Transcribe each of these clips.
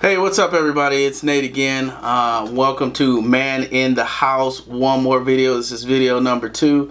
Hey, what's up everybody? It's Nate again. Welcome to Man in the House. One more video. This is video number 2.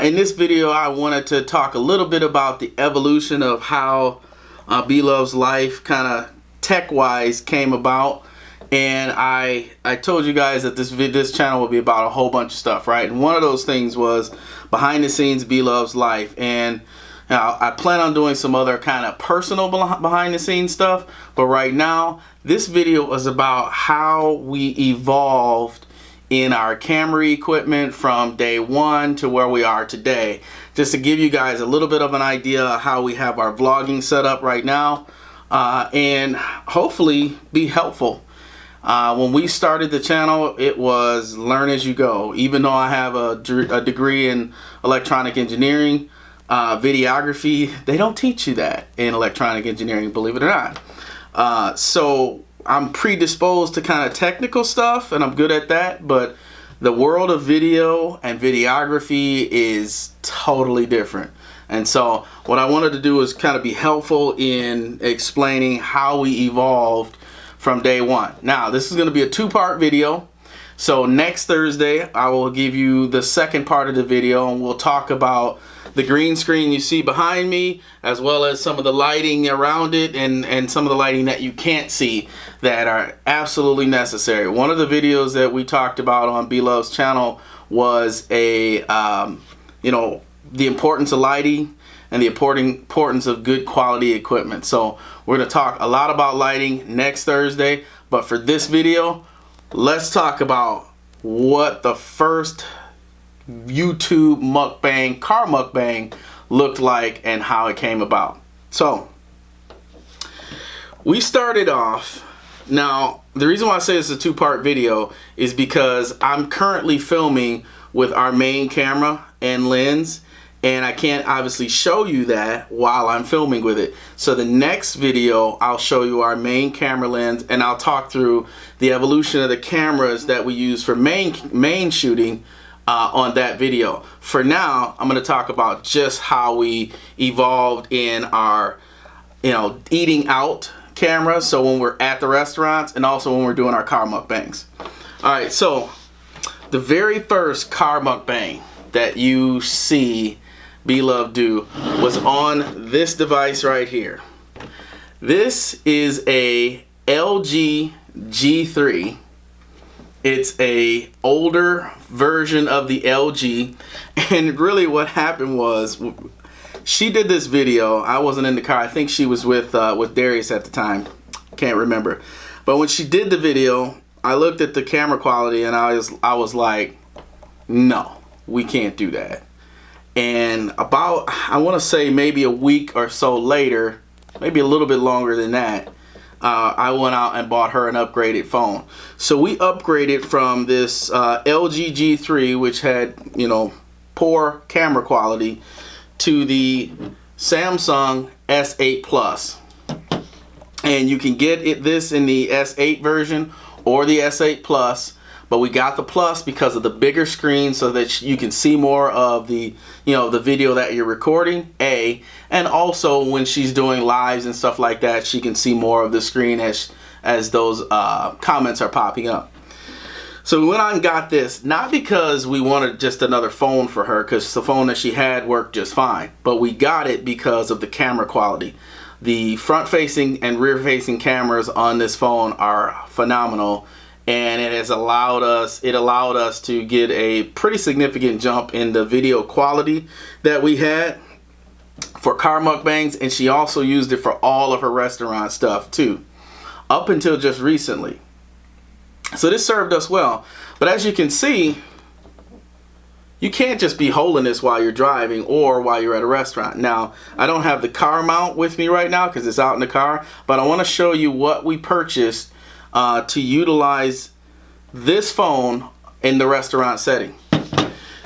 In this video I wanted to talk a little bit about the evolution of how Bloveslife kind of tech-wise came about. And I told you guys that this channel will be about a whole bunch of stuff, right? And one of those things was behind the scenes Bloveslife. And I plan on doing some other kind of personal behind the scenes stuff, but right now this video is about how we evolved in our camera equipment from day one to where we are today, just to give you guys a little bit of an idea of how we have our vlogging set up right now, and hopefully be helpful. When we started the channel, it was learn as you go. Even though I have a degree in electronic engineering, videography, they don't teach you that in electronic engineering, believe it or not. So I'm predisposed to kind of technical stuff, and I'm good at that, but the world of video and videography is totally different. And so what I wanted to do is kind of be helpful in explaining how we evolved from day one. Now, this is going to be a 2-part video. So next Thursday, I will give you the second part of the video, and we'll talk about the green screen you see behind me, as well as some of the lighting around it and some of the lighting that you can't see that are absolutely necessary. One of the videos that we talked about on Bloves's channel was the importance of lighting and the importance of good quality equipment. So we're going to talk a lot about lighting next Thursday, but for this video, let's talk about what the first YouTube mukbang, car mukbang, looked like and how it came about. So we started off. Now, the reason why I say it's a 2-part video is because I'm currently filming with our main camera and lens, and I can't obviously show you that while I'm filming with it. So the next video, I'll show you our main camera lens, and I'll talk through the evolution of the cameras that we use for main shooting on that video. For now, I'm going to talk about just how we evolved in our, eating out cameras. So when we're at the restaurants, and also when we're doing our car mukbangs. All right, so the very first car mukbang that you see Blove do was on this device right here. This is a LG G3. It's a older version of the LG, and really what happened was she did this video. I wasn't in the car. I think she was with Darius at the time. Can't remember. But when she did the video, I looked at the camera quality and I was like, no, we can't do that. And about, I want to say maybe a week or so later, maybe a little bit longer than that, I went out and bought her an upgraded phone. So we upgraded from this LG G3, which had, poor camera quality, to the Samsung S8 Plus. And you can get this in the S8 version or the S8 Plus, but we got the Plus because of the bigger screen, so that you can see more of the the video that you're recording, and also when she's doing lives and stuff like that, she can see more of the screen as those comments are popping up. So we went on and got this, not because we wanted just another phone for her, because the phone that she had worked just fine, but we got it because of the camera quality. The front-facing and rear-facing cameras on this phone are phenomenal, and it has allowed us to get a pretty significant jump in the video quality that we had for car mukbangs, and she also used it for all of her restaurant stuff too, up until just recently. So this served us well, but as you can see, you can't just be holding this while you're driving or while you're at a restaurant. Now, I don't have the car mount with me right now because it's out in the car, but I want to show you what we purchased to utilize this phone in the restaurant setting.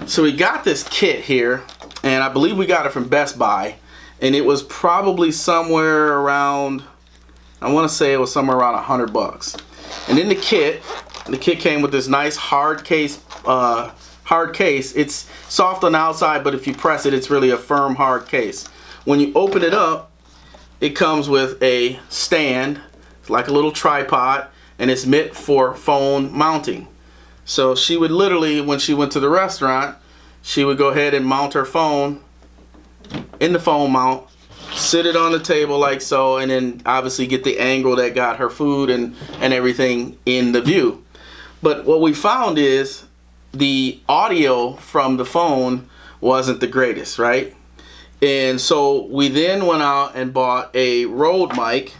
So we got this kit here, and I believe we got it from Best Buy, and it was probably somewhere around, I want to say it was somewhere around $100. And in the kit came with this nice hard case. It's soft on the outside, but if you press it, it's really a firm hard case. When you open it up, it comes with a stand, like a little tripod, and it's meant for phone mounting. So she would literally, when she went to the restaurant, she would go ahead and mount her phone in the phone mount, sit it on the table like so, and then obviously get the angle that got her food and everything in the view. But what we found is the audio from the phone wasn't the greatest, right? And so we then went out and bought a Rode mic,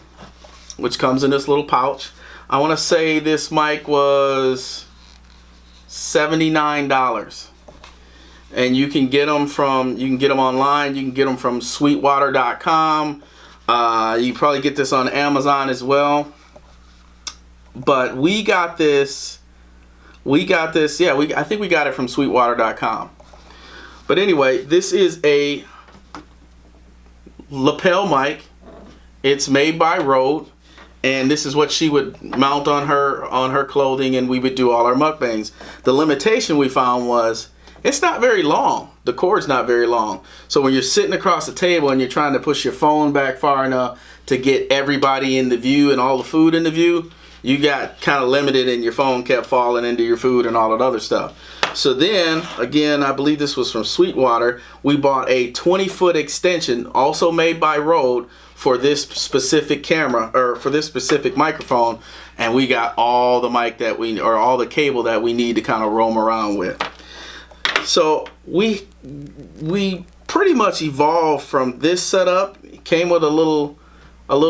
which comes in this little pouch. I want to say this mic was $79. And you can get them online. You can get them from sweetwater.com. You probably get this on Amazon as well. But we got this. Yeah, I think we got it from sweetwater.com. But anyway, this is a lapel mic. It's made by Rode, and this is what she would mount on her clothing, and we would do all our mukbangs. The limitation we found was it's not very long. The cord's not very long. So when you're sitting across the table and you're trying to push your phone back far enough to get everybody in the view and all the food in the view, you got kind of limited, and your phone kept falling into your food and all that other stuff. So then, again, I believe this was from Sweetwater, we bought a 20-foot extension, also made by Rode, for this specific camera, or for this specific microphone, and we got all the mic that all the cable that we need to kind of roam around with. So we pretty much evolved from this setup. It came with a little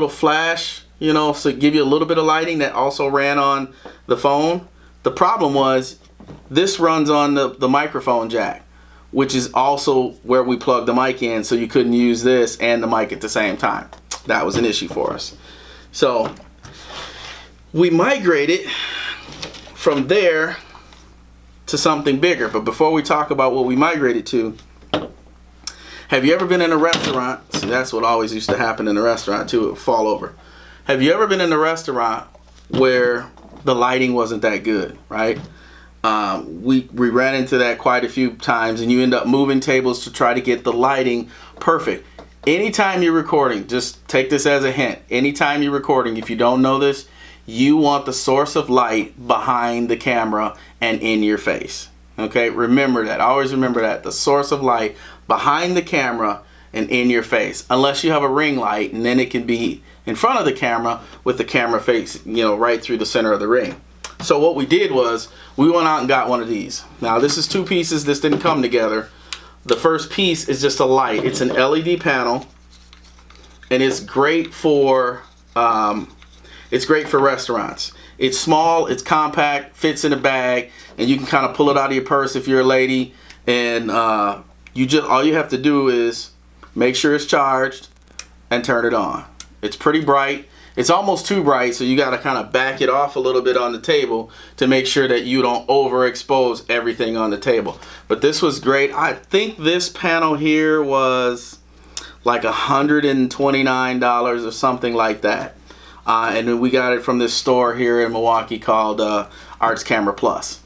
flash, you know, so give you a little bit of lighting that also ran on the phone. The problem was this runs on the microphone jack, which is also where we plug the mic in, so you couldn't use this and the mic at the same time. That was an issue for us. So we migrated from there to something bigger. But before we talk about what we migrated to, have you ever been in a restaurant? See, that's what always used to happen in a restaurant too, it would fall over. Have you ever been in a restaurant where the lighting wasn't that good, right? We ran into that quite a few times, and you end up moving tables to try to get the lighting perfect. Anytime you're recording, just take this as a hint. Anytime you're recording, if you don't know this, you want the source of light behind the camera and in your face. Okay, remember that. Always remember that. The source of light behind the camera and in your face. Unless you have a ring light, and then it can be in front of the camera with the camera face, you know, right through the center of the ring. So what we did was we went out and got one of these. Now this is two pieces. This didn't come together. The first piece is just a light. It's an LED panel, and it's great for restaurants. It's small, it's compact, fits in a bag, and you can kind of pull it out of your purse if you're a lady. And all you have to do is make sure it's charged and turn it on. It's pretty bright. It's almost too bright, so you got to kind of back it off a little bit on the table to make sure that you don't overexpose everything on the table. But this was great. I think this panel here was like $129 or something like that. And then we got it from this store here in Milwaukee called Arts Camera Plus.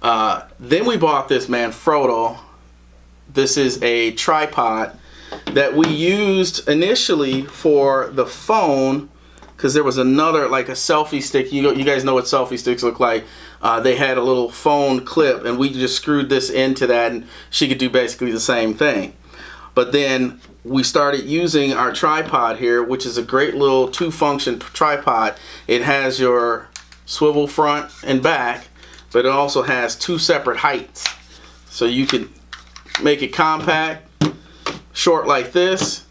Then we bought this Manfrotto. This is a tripod that we used initially for the phone, because there was another, like a selfie stick. You guys know what selfie sticks look like. They had a little phone clip, and we just screwed this into that, and she could do basically the same thing. But then we started using our tripod here, which is a great little two-function tripod. It has your swivel front and back, but it also has two separate heights. So you can make it compact, short like this,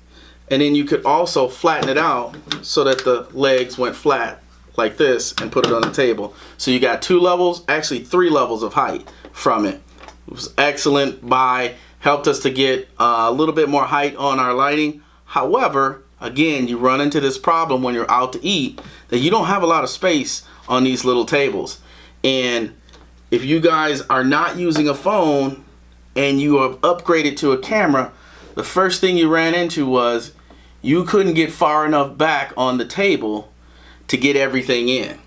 and then you could also flatten it out so that the legs went flat like this and put it on the table. So you got two levels, actually 3 levels of height from it. It was excellent buy, helped us to get a little bit more height on our lighting. However, again, you run into this problem when you're out to eat that you don't have a lot of space on these little tables. And if you guys are not using a phone and you have upgraded to a camera, the first thing you ran into was you couldn't get far enough back on the table to get everything in.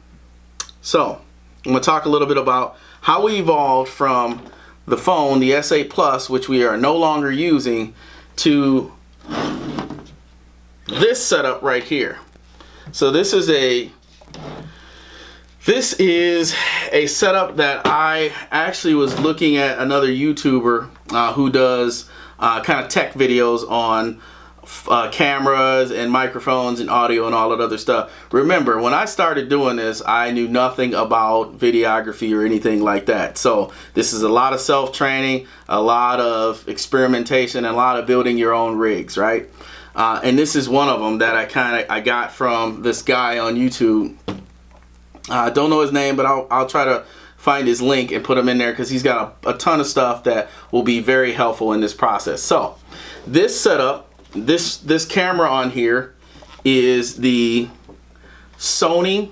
So I'm going to talk a little bit about how we evolved from the phone, the S8 Plus, which we are no longer using, to this setup right here. So this is a setup that I actually was looking at another YouTuber who does kind of tech videos on cameras and microphones and audio and all that other stuff. Remember, when I started doing this, I knew nothing about videography or anything like that. So this is a lot of self-training, a lot of experimentation, and a lot of building your own rigs, right? And this is one of them that I got from this guy on YouTube. I don't know his name, but I'll try to find his link and put him in there because he's got a ton of stuff that will be very helpful in this process. So this setup, this camera on here is the Sony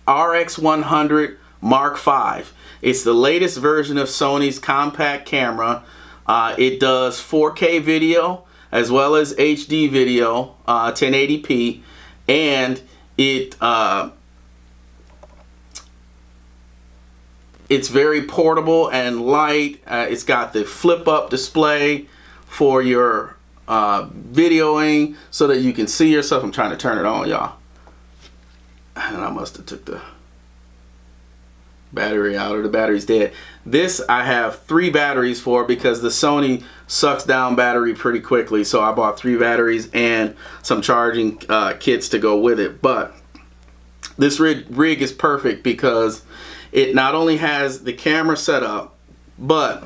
RX100 Mark V. It's the latest version of Sony's compact camera. It does 4K video as well as HD video, 1080p, and it's very portable and light. It's got the flip up display for your videoing so that you can see yourself. I'm trying to turn it on, y'all. And I must have took the battery out, or the battery's dead. This I have 3 batteries for because the Sony sucks down battery pretty quickly. So I bought 3 batteries and some charging kits to go with it. But this rig is perfect because it not only has the camera set up, but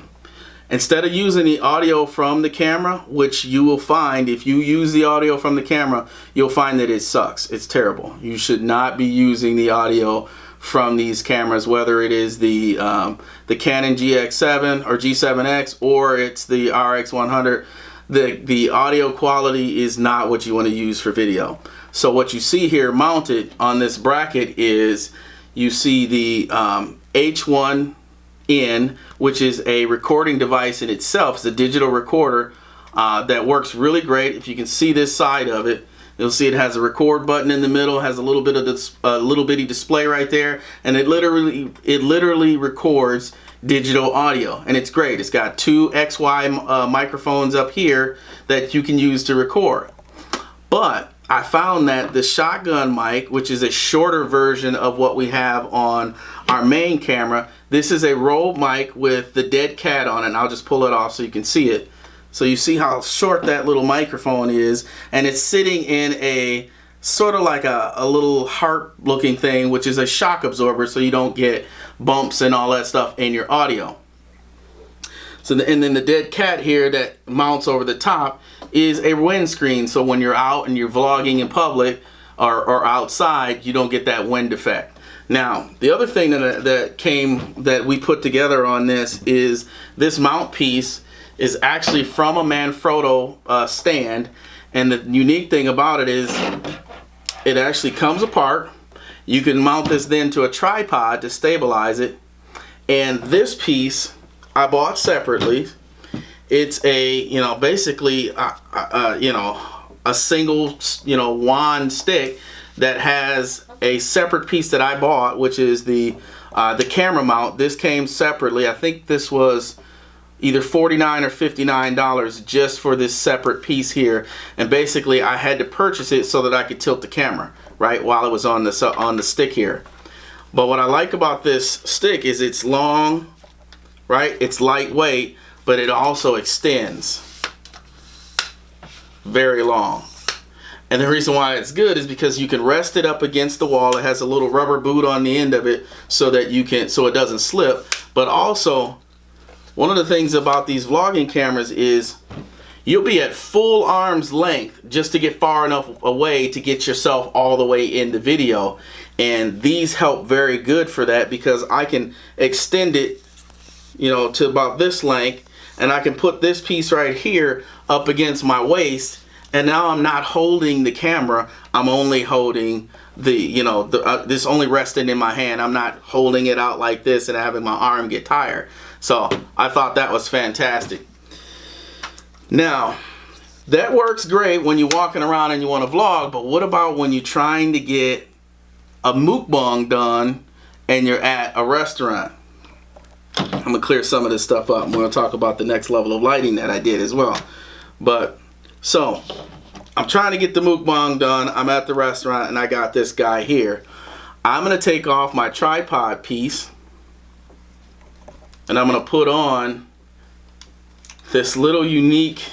instead of using the audio from the camera, which you will find if you use the audio from the camera, you'll find that it sucks. It's terrible. You should not be using the audio from these cameras, whether it is the Canon GX7 or G7X or it's the RX100. The audio quality is not what you want to use for video. So what you see here mounted on this bracket is you see the H1N, which is a recording device in itself. It's a digital recorder that works really great. If you can see this side of it, you'll see it has a record button in the middle, has a little bit of this little bitty display right there, and it literally records digital audio, and it's great. It's got 2 XY microphones up here that you can use to record. But I found that the shotgun mic, which is a shorter version of what we have on our main camera, this is a Rode mic with the dead cat on it, and I'll just pull it off so you can see it. So you see how short that little microphone is, and it's sitting in a sort of like a little heart looking thing, which is a shock absorber so you don't get bumps and all that stuff in your audio. So and then the dead cat here that mounts over the top is a windscreen, so when you're out and you're vlogging in public or outside, you don't get that wind effect. Now, the other thing that we put together on this is this mount piece is actually from a Manfrotto stand, and the unique thing about it is it actually comes apart. You can mount this then to a tripod to stabilize it, and this piece I bought separately. It's a basically a single wand stick that has a separate piece that I bought, which is the camera mount. This came separately. I think this was either $49 or $59 just for this separate piece here, and basically I had to purchase it so that I could tilt the camera right while it was on the stick here. But what I like about this stick is it's long, right? It's lightweight, but it also extends very long. And the reason why it's good is because you can rest it up against the wall. It has a little rubber boot on the end of it so that so it doesn't slip. But also, one of the things about these vlogging cameras is you'll be at full arm's length just to get far enough away to get yourself all the way in the video. And these help very good for that because I can extend it, to about this length, and I can put this piece right here up against my waist, and now I'm not holding the camera. I'm only holding this only resting in my hand. I'm not holding it out like this and having my arm get tired. So I thought that was fantastic. Now, that works great when you're walking around and you want to vlog, but what about when you're trying to get a mukbang done and you're at a restaurant? I'm going to clear some of this stuff up. I'm going to talk about the next level of lighting that I did as well. But, so, I'm trying to get the mukbang done. I'm at the restaurant and I got this guy here. I'm going to take off my tripod piece and I'm going to put on this little unique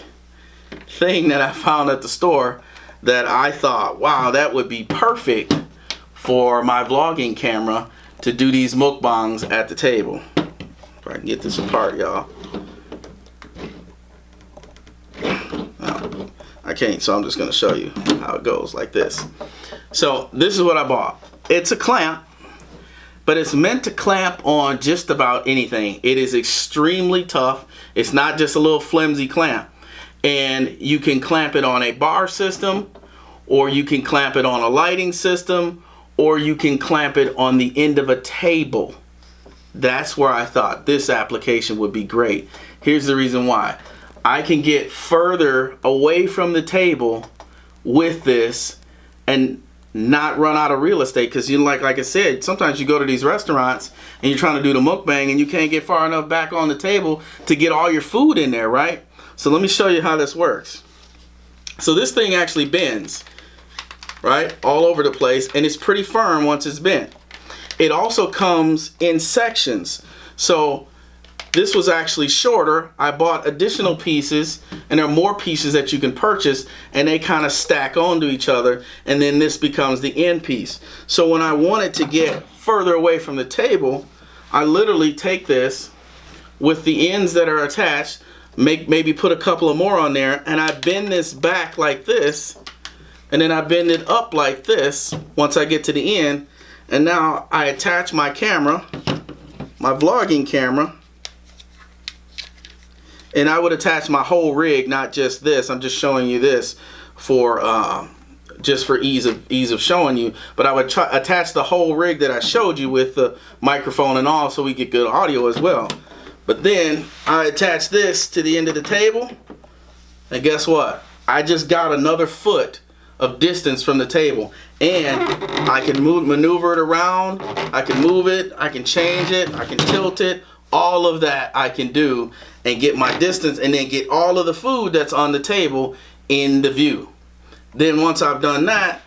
thing that I found at the store that I thought, wow, that would be perfect for my vlogging camera to do these mukbangs at the table. If I can get this apart, y'all. No, I can't, so I'm just going to show you how it goes like this. So this is what I bought. It's a clamp, but it's meant to clamp on just about anything. It is extremely tough. It's not just a little flimsy clamp. And you can clamp it on a bar system, or you can clamp it on a lighting system, or you can clamp it on the end of a table. That's where I thought this application would be great. Here's the reason why. I can get further away from the table with this and not run out of real estate, because you like I said, sometimes you go to these restaurants and you're trying to do the mukbang and you can't get far enough back on the table to get all your food in there, right? So let me show you how this works. So this thing actually bends, right, all over the place, and it's pretty firm once it's bent. It also comes in sections. So this was actually shorter. I bought additional pieces, and there are more pieces that you can purchase, and they kind of stack onto each other, and then this becomes the end piece. So when I wanted to get further away from the table, I literally take this with the ends that are attached, maybe put a couple of more on there, and I bend this back like this, and then I bend it up like this once I get to the end, and now I attach my camera, my vlogging camera, and I would attach my whole rig, not just this. I'm just showing you this for just for ease of showing you, but I would attach the whole rig that I showed you with the microphone and all, so we get good audio as well. But then I attach this to the end of the table, and guess what? I just got another foot of distance from the table, and I can maneuver it around, I can move it, I can change it, I can tilt it, all of that I can do and get my distance, and then get all of the food that's on the table in the view. Then once I've done that,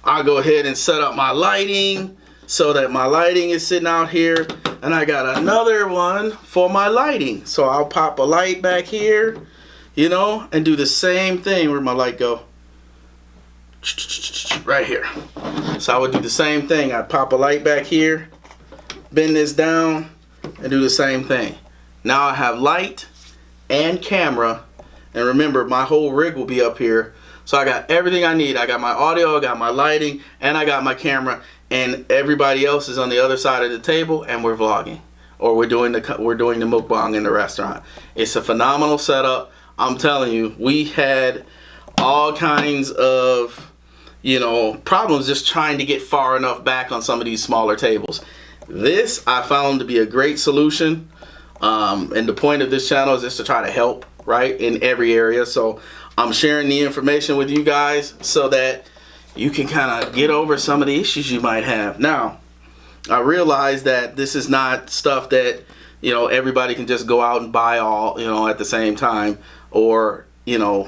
I'll go ahead and set up my lighting so that my lighting is sitting out here, and I got another one for my lighting. So I'll pop a light back here, you know, and do the same thing. Where'd my light go? Right here. So I would do the same thing. I'd pop a light back here, bend this down, and do the same thing. Now I have light and camera, and remember, my whole rig will be up here. So I got everything I need. I got my audio, I got my lighting, and I got my camera, and everybody else is on the other side of the table, and we're vlogging, or we're doing the mukbang in the restaurant. It's a phenomenal setup. I'm telling you, we had all kinds of, you know, problems just trying to get far enough back on some of these smaller tables. This I found to be a great solution, and the point of this channel is just to try to help, right, in every area. So I'm sharing the information with you guys so that you can kind of get over some of the issues you might have. Now, I realize that this is not stuff that, you know, everybody can just go out and buy all, you know, at the same time, or, you know,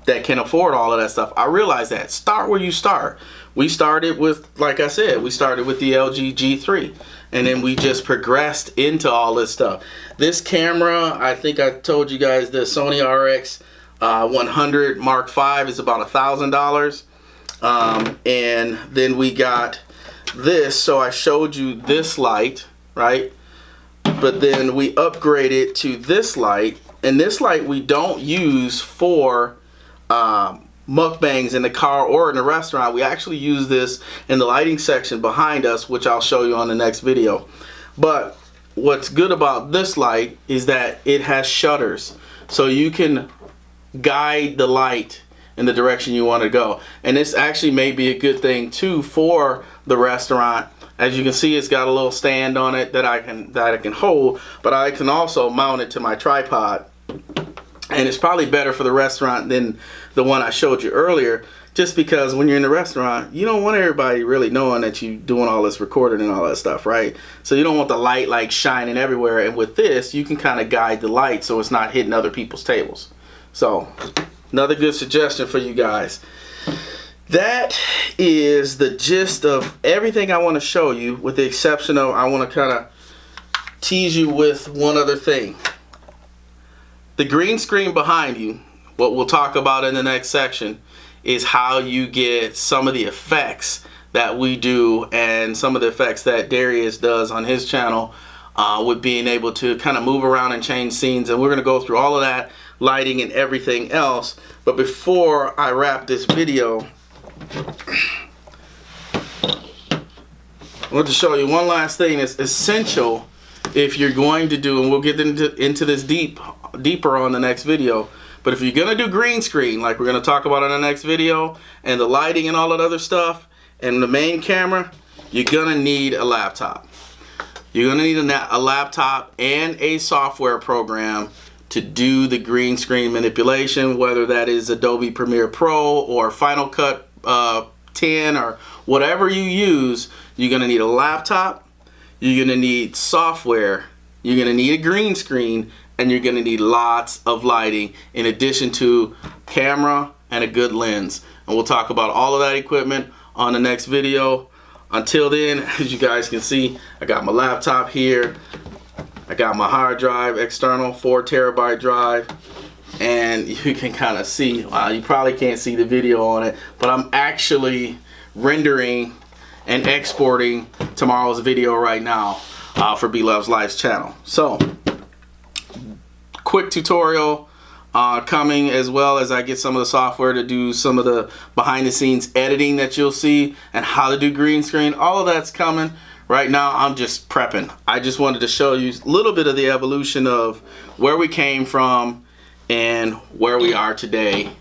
that can afford all of that stuff. I realize that. Start where you start. We started with, like I said, we started with the LG G3, and then we just progressed into all this stuff. This camera, I think I told you guys, the Sony RX 100 Mark V is about $1,000. And then we got this, so I showed you this light, right? But then we upgraded to this light, and this light we don't use for mukbangs in the car or in the restaurant. We actually use this in the lighting section behind us, which I'll show you on the next video. But what's good about this light is that it has shutters, so you can guide the light in the direction you want to go. And this actually may be a good thing too for the restaurant. As you can see, it's got a little stand on it that I can hold, but I can also mount it to my tripod. And it's probably better for the restaurant than the one I showed you earlier, just because when you're in the restaurant, you don't want everybody really knowing that you're doing all this recording and all that stuff, right? So you don't want the light like shining everywhere. And with this, you can kind of guide the light so it's not hitting other people's tables. So another good suggestion for you guys. that is the gist of everything I want to show you, with the exception of I want to kind of tease you with one other thing. The green screen behind you, what we'll talk about in the next section, is how you get some of the effects that we do and some of the effects that Darius does on his channel, with being able to kind of move around and change scenes. And we're going to go through all of that, lighting and everything else. But before I wrap this video, I want to show you one last thing that's essential if you're going to do, and we'll get into this deeper on the next video, but if you're going to do green screen, like we're going to talk about in the next video, and the lighting and all that other stuff, and the main camera, you're going to need a laptop. You're going to need a laptop and a software program to do the green screen manipulation, whether that is Adobe Premiere Pro or Final Cut 10 or whatever you use. You're going to need a laptop, you're going to need software, you're going to need a green screen, and you're going to need lots of lighting in addition to camera and a good lens. And we'll talk about all of that equipment on the next video. Until then, as you guys can see, I got my laptop here, I got my hard drive, external 4 terabyte drive, and you can kind of see, wow, you probably can't see the video on it, but I'm actually rendering and exporting tomorrow's video right now for Bloveslife channel. So quick tutorial coming, as well as I get some of the software to do some of the behind the scenes editing that you'll see, and how to do green screen. All of that's coming. Right now I'm just prepping. I just wanted to show you a little bit of the evolution of where we came from and where we are today.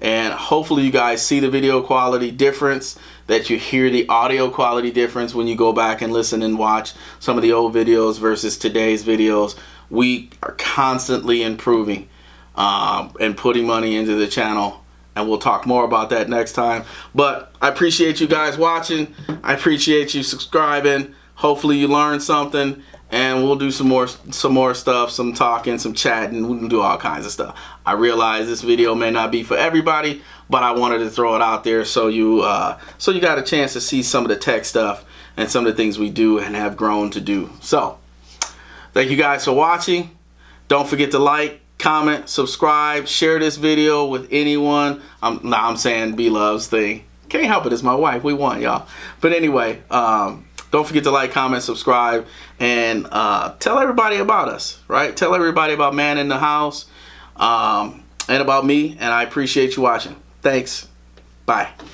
And hopefully you guys see the video quality difference, that you hear the audio quality difference when you go back and listen and watch some of the old videos versus today's videos. We are constantly improving and putting money into the channel, and we'll talk more about that next time. But I appreciate you guys watching. I appreciate you subscribing. Hopefully you learned something, and we'll do some more stuff, some talking, some chatting. We can do all kinds of stuff. I realize this video may not be for everybody, but I wanted to throw it out there so you got a chance to see some of the tech stuff and some of the things we do and have grown to do. So thank you guys for watching. Don't forget to like, comment, subscribe, share this video with anyone. I'm saying B-Loves thing. Can't help it, it's my wife. We want y'all. But anyway, don't forget to like, comment, subscribe, and tell everybody about us, right? Tell everybody about Man in the House, and about me, and I appreciate you watching. Thanks. Bye.